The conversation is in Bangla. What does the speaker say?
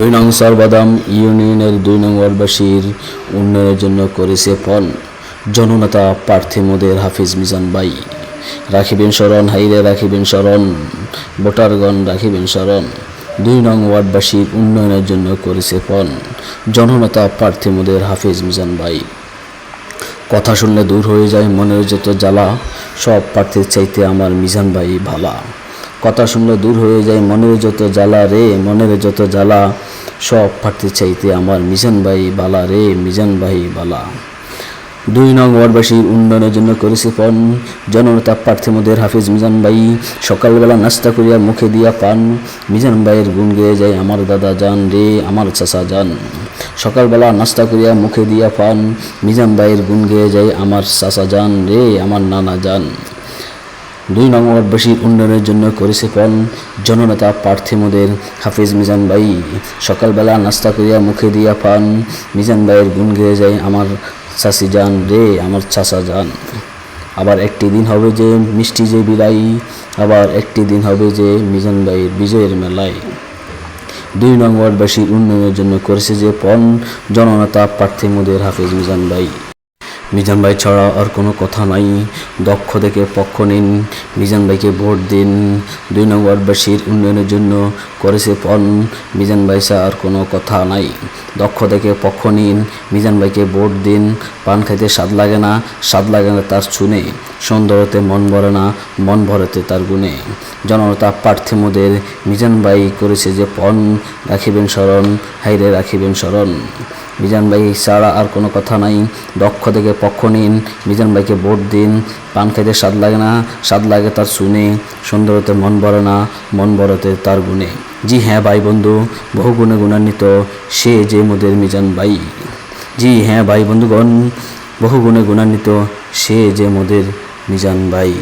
দুই নং সরবাদাম ইউনিয়নের ২ নং ওয়ার্ডবাসীর উন্নয়নের জন্য করেছে পণ জননেতা প্রার্থী মোদের হাফিজ মিজান ভাই। রাখিবেন স্মরণ, হাইরে রাখিবেন স্মরণ, ভোটারগণ রাখিবেন স্মরণ। ২ নং ওয়ার্ডবাসীর উন্নয়নের জন্য করেছে পণ জননেতা প্রার্থী মোদের হাফিজ মিজান ভাই। কথা শুনলে দূর হয়ে যায় মনের যত জ্বালা, সব প্রার্থীর চাইতে আমার মিজান ভাই ভালা। কথা শুনলে দূর হয়ে যায় মনের যত জ্বালা রে, মনের যত জ্বালা, সব প্রার্থীর চাইতে আমার মিজান ভাই বালা রে, মিজান ভাই বালা। ২ নং ওয়ার্ডবাসীর উন্নয়নের জন্য করেছে পণ জননেতা প্রার্থী মোদের হাফিজ মিজান ভাই। সকালবেলা নাস্তা করিয়া মুখে দিয়া পান, মিজান ভাইয়ের গুণ গেয়ে যায় আমার দাদা যান রে, আমার চাচা যান। সকালবেলা নাস্তা করিয়া মুখে দিয়া পান, মিজান ভাইয়ের গুণ গেয়ে যায় আমার চাচা যান রে, আমার নানা যান। ২ নং ওয়ার্ডবাসীর উন্নয়নের জন্য করেছে পণ জননেতা প্রার্থী মোদের হাফিজ মিজান ভাই। সকালবেলা নাস্তা করিয়া মুখে দিয়া পান, মিজান ভাইয়ের গুণ গেয়ে যায় আমার চাচি যান রে, আমার চাচা যান। আবার একটি দিন হবে যে মিষ্টি যে বিলাই, আবার একটি দিন হবে যে মিজান ভাইয়ের বিজয়ের মেলায়। ২ নং ওয়ার্ডবাসীর উন্নয়নের জন্য করেছে যে পণ জননেতা প্রার্থী মোদের হাফিজ মিজান ভাই। মিজান ভাই ছাড়া আর কোনো কথা নাই, দক্ষ দেখে পক্ষ নিন, মিজান ভাইকে ভোট দিন। ২ নং ওয়ার্ডবাসীর উন্নয়নের জন্য করেছে পণ মিজান ভাই ছাড়া আর কোনো কথা নাই, দক্ষ দেখে পক্ষ নিন, মিজান ভাইকে ভোট দিন। পান খাইতে স্বাদ লাগে না, স্বাদ লাগে না তার চুনে, সৌন্দর্যতে মন ভরে না, মন ভরেতে তার গুণে। জননেতা প্রার্থী মোদের মিজান ভাই করেছে যে পণ রাখিবেন স্মরণ, হাইরে রাখিবেন স্মরণ। মিজান ভাই ছাড়া আর কোনো কথা নাই, দক্ষ থেকে পক্ষ নিন, মিজান ভাইকে ভোট দিন। পান খাইতে স্বাদ লাগে না, স্বাদ লাগে তার শুনে, সৌন্দর্যতে মন ভরে না, মন ভরেতে তার গুণে। জি হ্যাঁ ভাই বন্ধু, বহু গুণে গুণান্বিত সে যে মোদের মিজান ভাই। জি হ্যাঁ ভাই বন্ধুগণ, বহু গুণে গুণান্বিত সে যে মোদের মিজান ভাই।